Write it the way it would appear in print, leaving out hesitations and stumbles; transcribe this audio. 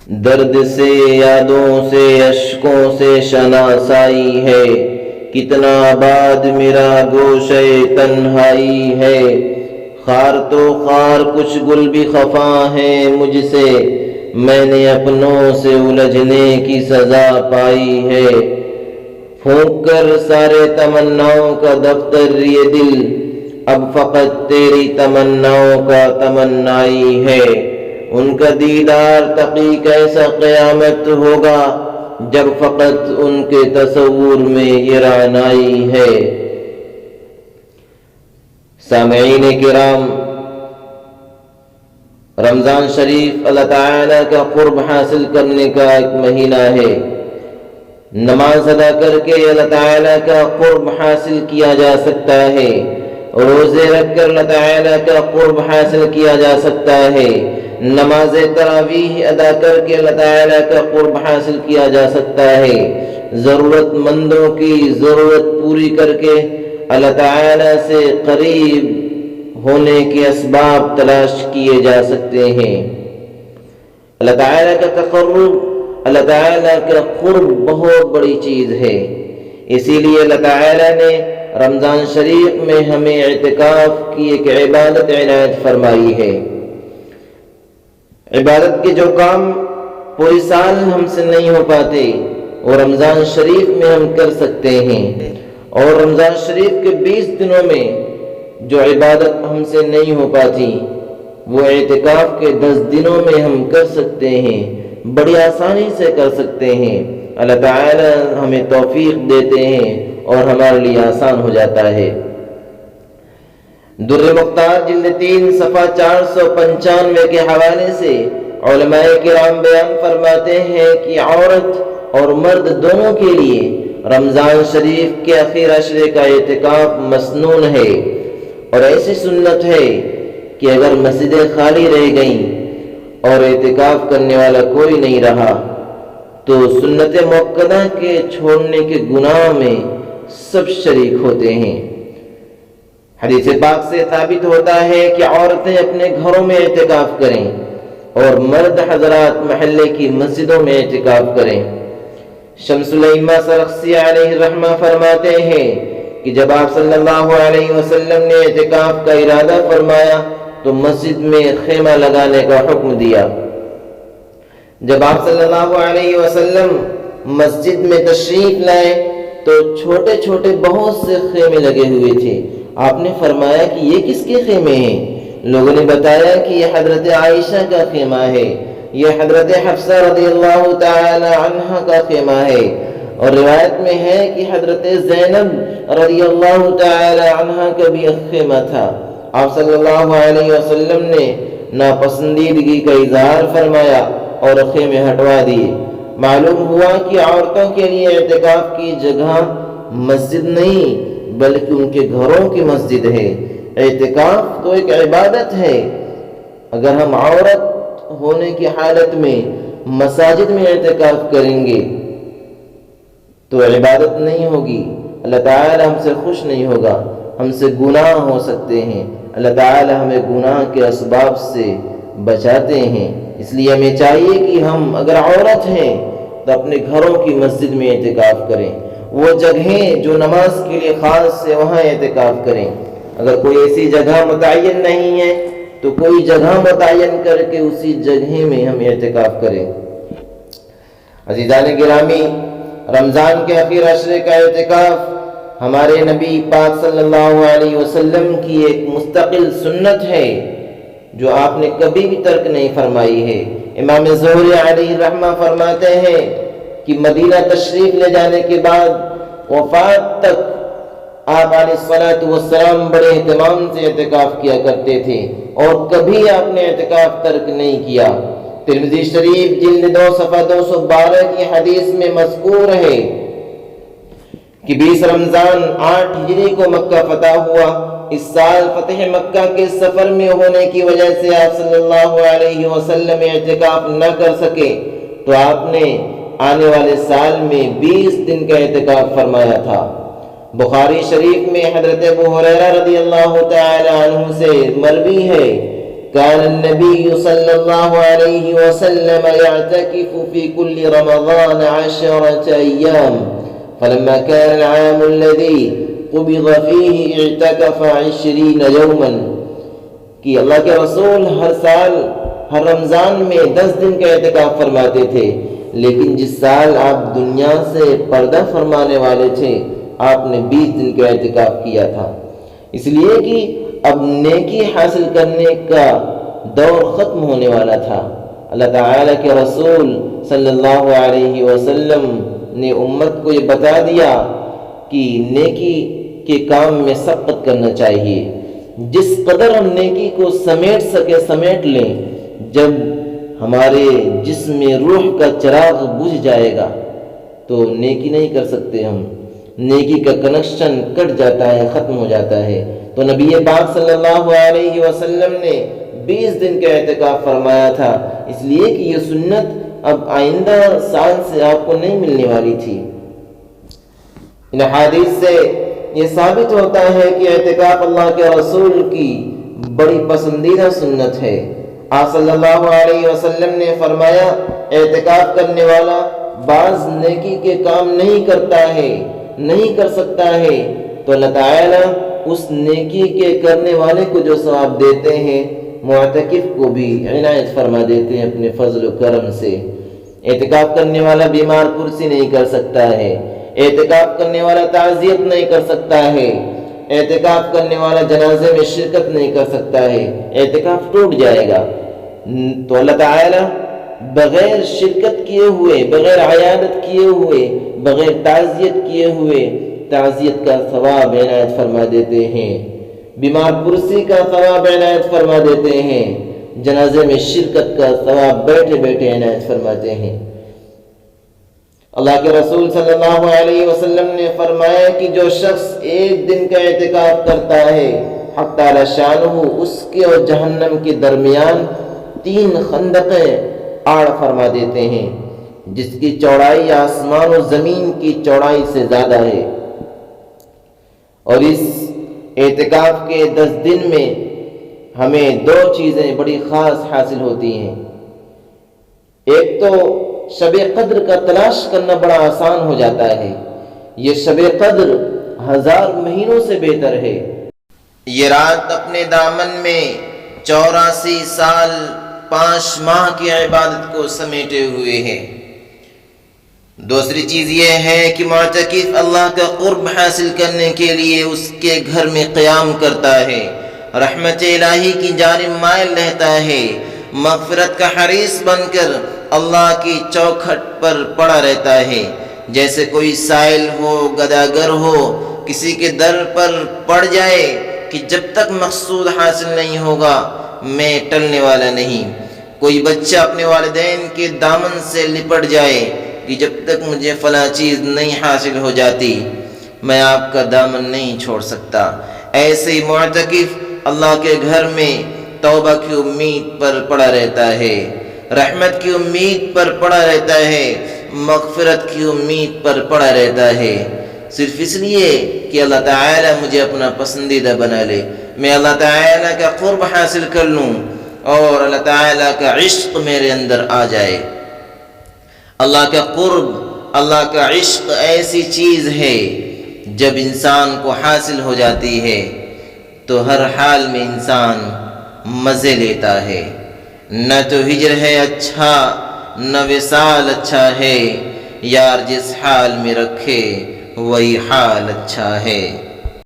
درد سے یادوں سے اشکوں سے شناسائی ہے، کتنا آباد میرا گوشے تنہائی ہے۔ خار تو خار کچھ گل بھی خفا ہے مجھ سے، میں نے اپنوں سے الجھنے کی سزا پائی ہے۔ پھونک کر سارے تمناؤں کا دفتر یہ دل، اب فقط تیری تمناؤں کا تمنائی ہے۔ ان کا دیدار تقی کیسا قیامت ہوگا، جب فقط ان کے تصور میں یہ رعنائی ہے۔ سامعین کرام، رمضان شریف اللہ تعالیٰ کا قرب حاصل کرنے کا ایک مہینہ ہے۔ نماز ادا کر کے اللہ تعالیٰ کا قرب حاصل کیا جا سکتا ہے، روزے رکھ کر اللہ تعالیٰ کا قرب حاصل کیا جا سکتا ہے، نماز تراویح ادا کر کے اللہ تعالیٰ کا قرب حاصل کیا جا سکتا ہے، ضرورت مندوں کی ضرورت پوری کر کے اللہ تعالیٰ سے قریب ہونے کے اسباب تلاش کیے جا سکتے ہیں۔ اللہ تعالیٰ کا تقرب، اللہ تعالیٰ کا قرب بہت بڑی چیز ہے۔ اسی لیے اللہ تعالیٰ نے رمضان شریف میں ہمیں اعتکاف کی ایک عبادت عنایت فرمائی ہے۔ عبادت کے جو کام پورے سال ہم سے نہیں ہو پاتے وہ رمضان شریف میں ہم کر سکتے ہیں، اور رمضان شریف کے 20 دنوں میں جو عبادت ہم سے نہیں ہو پاتی وہ اعتکاف کے 10 دنوں میں ہم کر سکتے ہیں، بڑی آسانی سے کر سکتے ہیں۔ اللہ تعالی ہمیں توفیق دیتے ہیں اور ہمارے لیے آسان ہو جاتا ہے۔ در مختار جلد 3 صفحہ 495 کے حوالے سے علماء کرام بیان فرماتے ہیں کہ عورت اور مرد دونوں کے لیے رمضان شریف کے اخیر عشرے کا اعتکاف مسنون ہے، اور ایسی سنت ہے کہ اگر مسجدیں خالی رہ گئیں اور اعتکاف کرنے والا کوئی نہیں رہا تو سنت مؤکدہ کے چھوڑنے کے گناہ میں سب شریک ہوتے ہیں۔ حدیث پاک سے ثابت ہوتا ہے کہ عورتیں اپنے گھروں میں اعتکاف کریں اور مرد حضرات محلے کی مسجدوں میں اعتکاف کریں۔ شمس الائمہ سرخسی علیہ الرحمہ فرماتے ہیں کہ جب آپ صلی اللہ علیہ وسلم نے اعتکاف کا ارادہ فرمایا تو مسجد میں خیمہ لگانے کا حکم دیا۔ جب آپ صلی اللہ علیہ وسلم مسجد میں تشریف لائے تو چھوٹے چھوٹے بہت سے خیمے لگے ہوئے تھے۔ آپ نے فرمایا کہ یہ کس کے خیمے ہیں؟ لوگوں نے بتایا کہ یہ حضرت عائشہ کا خیمہ ہے، یہ حضرت حفصہ رضی اللہ تعالی عنہ کا خیمہ ہے، اور روایت میں ہے کہ حضرت زینب رضی اللہ تعالی عنہ کا بھی خیمہ تھا۔ آپ صلی اللہ علیہ وسلم نے ناپسندیدگی کا اظہار فرمایا اور خیمے ہٹوا دیے۔ معلوم ہوا کہ عورتوں کے لیے اعتکاف کی جگہ مسجد نہیں بلکہ ان کے گھروں کی مسجد ہے۔ اعتکاف تو ایک عبادت ہے۔ اگر ہم عورت ہونے کی حالت میں مساجد میں اعتکاف کریں گے تو عبادت نہیں ہوگی، اللہ تعالی ہم سے خوش نہیں ہوگا، ہم سے گناہ ہو سکتے ہیں۔ اللہ تعالی ہمیں گناہ کے اسباب سے بچاتے ہیں۔ اس لیے ہمیں چاہیے کہ ہم اگر عورت ہیں تو اپنے گھروں کی مسجد میں اعتکاف کریں، وہ جگہیں جو نماز کے لیے خاص ہے وہاں اعتکاف کریں۔ اگر کوئی ایسی جگہ متعین نہیں ہے تو کوئی جگہ متعین کر کے اسی جگہ میں ہم اعتکاف کریں۔ عزیزان گرامی، رمضان کے اخیر عشرے کا اعتکاف ہمارے نبی پاک صلی اللہ علیہ وسلم کی ایک مستقل سنت ہے جو آپ نے کبھی بھی ترک نہیں فرمائی ہے۔ امام زہری علیہ الرحمہ فرماتے ہیں کہ مدینہ تشریف لے جانے کے بعد وفات تک آپ علیہ الصلوۃ والسلام بڑے اہتمام سے اعتکاف کیا کرتے تھے اور کبھی آپ نے اعتکاف ترک نہیں کیا۔ ترمذی شریف جلد 2 صفحہ 212 کی حدیث میں مذکور ہے کہ 20 رمضان 8 ہجری کو مکہ فتح ہوا۔ اس سال فتح مکہ کے سفر میں ہونے کی وجہ سے آپ صلی اللہ علیہ وسلم اعتکاف نہ کر سکے تو آپ نے آنے والے سال میں 20 دن کا اعتکاف فرمایا تھا۔ بخاری شریف میں حضرت ابو ہریرہ رضی اللہ تعالی عنہ سے مروی ہے كان النبي صلى الله عليه وسلم يعتكف في كل رمضان 10 أيام فلما كان العام الذي قبض فيه اعتكف 20 يوما کہ اللہ کے رسول ہر سال ہر رمضان میں 10 دن کا اعتکاف فرماتے تھے، لیکن جس سال آپ دنیا سے پردہ فرمانے والے تھے آپ نے 20 دن کا اعتکاف کیا تھا، اس لیے کہ اب نیکی حاصل کرنے کا دور ختم ہونے والا تھا۔ اللہ تعالیٰ کے رسول صلی اللہ علیہ وسلم نے امت کو یہ بتا دیا کہ نیکی کے کام میں سبقت کرنا چاہیے، جس قدر ہم نیکی کو سمیٹ سکے سمیٹ لیں، جب ہمارے جسم میں روح کا چراغ بجھ جائے گا تو نیکی نہیں کر سکتے، ہم نیکی کا کنیکشن کٹ جاتا ہے، ختم ہو جاتا ہے۔ تو نبی پاک صلی اللہ علیہ وسلم نے 20 دن کا اعتکاف فرمایا تھا، اس لیے کہ یہ سنت اب آئندہ سال سے آپ کو نہیں ملنے والی تھی۔ ان حدیث سے یہ ثابت ہوتا ہے کہ اعتکاف اللہ کے رسول کی بڑی پسندیدہ سنت ہے۔ آپ صلی اللہ علیہ وسلم نے فرمایا، اعتکاف کرنے والا بعض نیکی کے کام نہیں کرتا ہے، نہیں کر سکتا ہے، تو اللہ تعالیٰ اس نیکی کے کرنے والے کو جو ثواب دیتے ہیں معتکف کو بھی عنایت فرما دیتے ہیں اپنے فضل و کرم سے۔ اعتکاف کرنے والا بیمار پرسی نہیں کر سکتا ہے، اعتکاف کرنے والا تعزیت نہیں کر سکتا ہے، اعتکاف کرنے والا جنازے میں شرکت نہیں کر سکتا ہے، اعتکاف ٹوٹ جائے گا۔ تو اللہ تعالیٰ بغیر شرکت کیے ہوئے، بغیر عیادت کیے ہوئے، بغیر تعزیت کیے ہوئے تعزیت کا ثواب عنایت فرما دیتے ہیں، بیمار پرسی کا ثواب عنایت فرما دیتے ہیں، جنازے میں شرکت کا ثواب بیٹھے بیٹھے عنایت فرماتے ہیں۔ اللہ کے رسول صلی اللہ علیہ وسلم نے فرمایا کہ جو شخص ایک دن کا اعتکاف کرتا ہے، حق تعالی شانہ اس کے اور جہنم کے درمیان 3 خندقیں آڑ فرما دیتے ہیں، جس کی چوڑائی آسمان و زمین کی چوڑائی سے زیادہ ہے۔ اور اس اعتکاف کے 10 دن میں ہمیں 2 چیزیں بڑی خاص حاصل ہوتی ہیں۔ ایک تو شب قدر کا تلاش کرنا بڑا آسان ہو جاتا ہے، یہ شب قدر 1000 مہینوں سے بہتر ہے۔ یہ رات اپنے دامن میں 84 سال 5 ماہ کی عبادت کو سمیٹے ہوئے ہے۔ دوسری چیز یہ ہے کہ معتکف اللہ کا قرب حاصل کرنے کے لیے اس کے گھر میں قیام کرتا ہے، رحمت الہی کی جانب مائل رہتا ہے، مغفرت کا حریص بن کر اللہ کی چوکھٹ پر پڑا رہتا ہے۔ جیسے کوئی سائل ہو، گداگر ہو، کسی کے در پر پڑ جائے کہ جب تک مقصود حاصل نہیں ہوگا میں ٹلنے والا نہیں۔ کوئی بچہ اپنے والدین کے دامن سے لپٹ جائے کہ جب تک مجھے فلاں چیز نہیں حاصل ہو جاتی میں آپ کا دامن نہیں چھوڑ سکتا۔ ایسے ہی معتکف اللہ کے گھر میں توبہ کی امید پر پڑا رہتا ہے، رحمت کی امید پر پڑا رہتا ہے، مغفرت کی امید پر پڑا رہتا ہے، صرف اس لیے کہ اللہ تعالیٰ مجھے اپنا پسندیدہ بنا لے، میں اللہ تعالیٰ کا قرب حاصل کر لوں اور اللہ تعالیٰ کا عشق میرے اندر آ جائے۔ اللہ کا قرب، اللہ کا عشق ایسی چیز ہے جب انسان کو حاصل ہو جاتی ہے تو ہر حال میں انسان مزے لیتا ہے۔ نہ تو ہجر ہے اچھا، نہ وصال اچھا ہے، یار جس حال میں رکھے وہی حال اچھا ہے۔